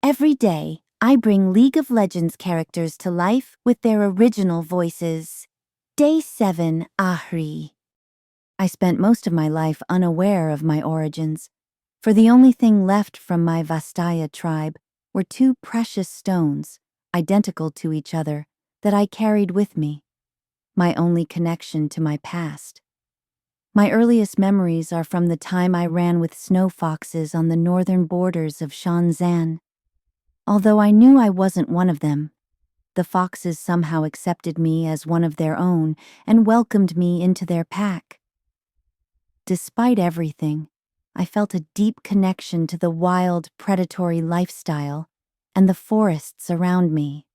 Every day, I bring League of Legends characters to life with their original voices. Day 7, Ahri. I spent most of my life unaware of my origins, for the only thing left from my Vastaya tribe were two precious stones, identical to each other, that I carried with me, my only connection to my past. My earliest memories are from the time I ran with snow foxes on the northern borders of Shanzan. Although I knew I wasn't one of them, the foxes somehow accepted me as one of their own and welcomed me into their pack. Despite everything, I felt a deep connection to the wild, predatory lifestyle and the forests around me.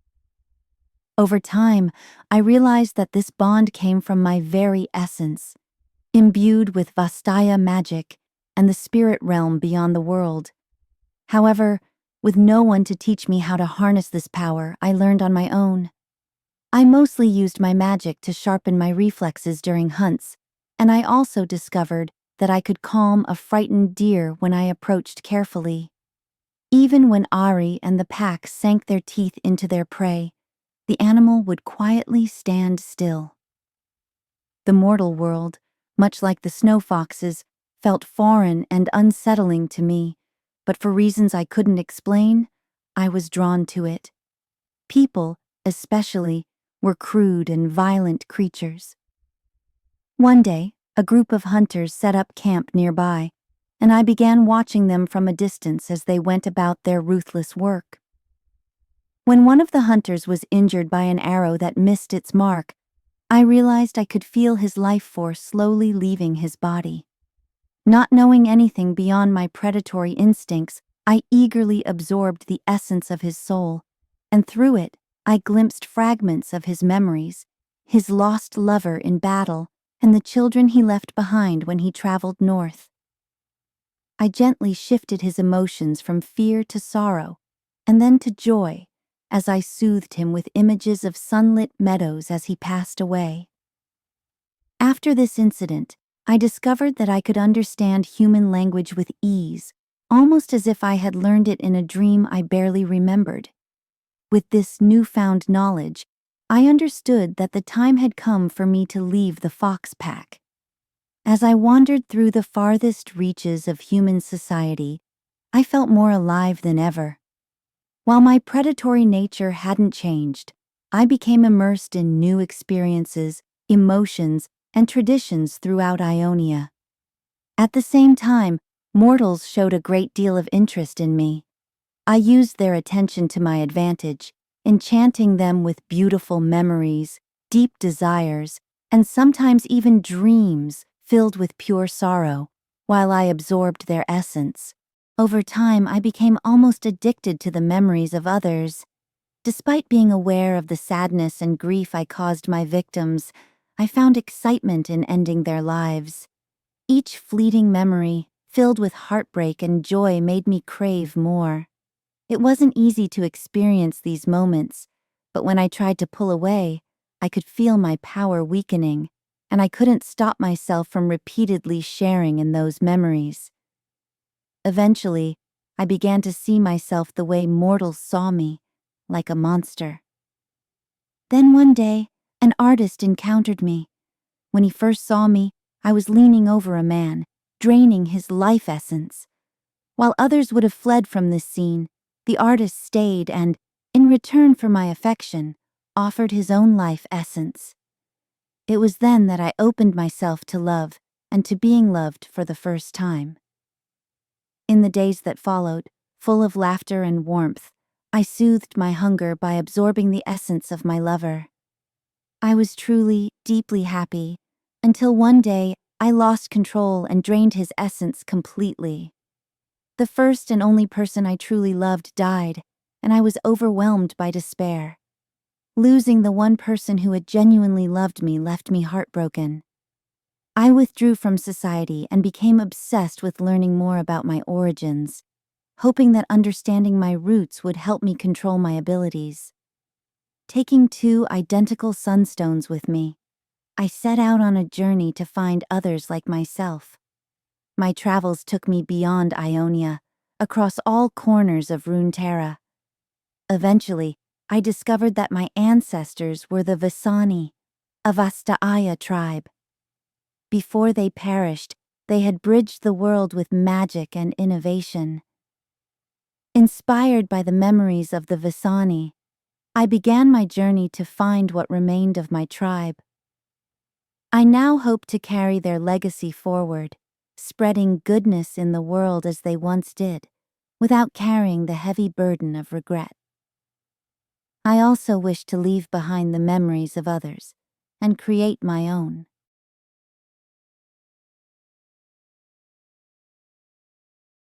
Over time, I realized that this bond came from my very essence, imbued with Vastaya magic and the spirit realm beyond the world. However, with no one to teach me how to harness this power, I learned on my own. I mostly used my magic to sharpen my reflexes during hunts, and I also discovered that I could calm a frightened deer when I approached carefully. Even when Ahri and the pack sank their teeth into their prey, the animal would quietly stand still. The mortal world, much like the snow foxes, felt foreign and unsettling to me, but for reasons I couldn't explain, I was drawn to it. People, especially, were crude and violent creatures. One day, a group of hunters set up camp nearby, and I began watching them from a distance as they went about their ruthless work. When one of the hunters was injured by an arrow that missed its mark, I realized I could feel his life force slowly leaving his body. Not knowing anything beyond my predatory instincts, I eagerly absorbed the essence of his soul, and through it, I glimpsed fragments of his memories, his lost lover in battle, and the children he left behind when he traveled north. I gently shifted his emotions from fear to sorrow, and then to joy, as I soothed him with images of sunlit meadows as he passed away. After this incident, I discovered that I could understand human language with ease, almost as if I had learned it in a dream I barely remembered. With this newfound knowledge, I understood that the time had come for me to leave the fox pack. As I wandered through the farthest reaches of human society, I felt more alive than ever. While my predatory nature hadn't changed, I became immersed in new experiences, emotions, and traditions throughout Ionia. At the same time, mortals showed a great deal of interest in me. I used their attention to my advantage, enchanting them with beautiful memories, deep desires, and sometimes even dreams filled with pure sorrow, while I absorbed their essence. Over time, I became almost addicted to the memories of others. Despite being aware of the sadness and grief I caused my victims, I found excitement in ending their lives. Each fleeting memory, filled with heartbreak and joy, made me crave more. It wasn't easy to experience these moments, but when I tried to pull away, I could feel my power weakening, and I couldn't stop myself from repeatedly sharing in those memories. Eventually, I began to see myself the way mortals saw me, like a monster. Then one day, an artist encountered me. When he first saw me, I was leaning over a man, draining his life essence. While others would have fled from this scene, the artist stayed and, in return for my affection, offered his own life essence. It was then that I opened myself to love and to being loved for the first time. In the days that followed, full of laughter and warmth, I soothed my hunger by absorbing the essence of my lover. I was truly, deeply happy, until one day I lost control and drained his essence completely. The first and only person I truly loved died, and I was overwhelmed by despair. Losing the one person who had genuinely loved me left me heartbroken. I withdrew from society and became obsessed with learning more about my origins, hoping that understanding my roots would help me control my abilities. Taking 2 identical sunstones with me, I set out on a journey to find others like myself. My travels took me beyond Ionia, across all corners of Runeterra, Eventually, I discovered that my ancestors were the Vasani, a Vastaya tribe. Before they perished, they had bridged the world with magic and innovation. Inspired by the memories of the Vasani, I began my journey to find what remained of my tribe. I now hope to carry their legacy forward, spreading goodness in the world as they once did, without carrying the heavy burden of regret. I also wish to leave behind the memories of others and create my own.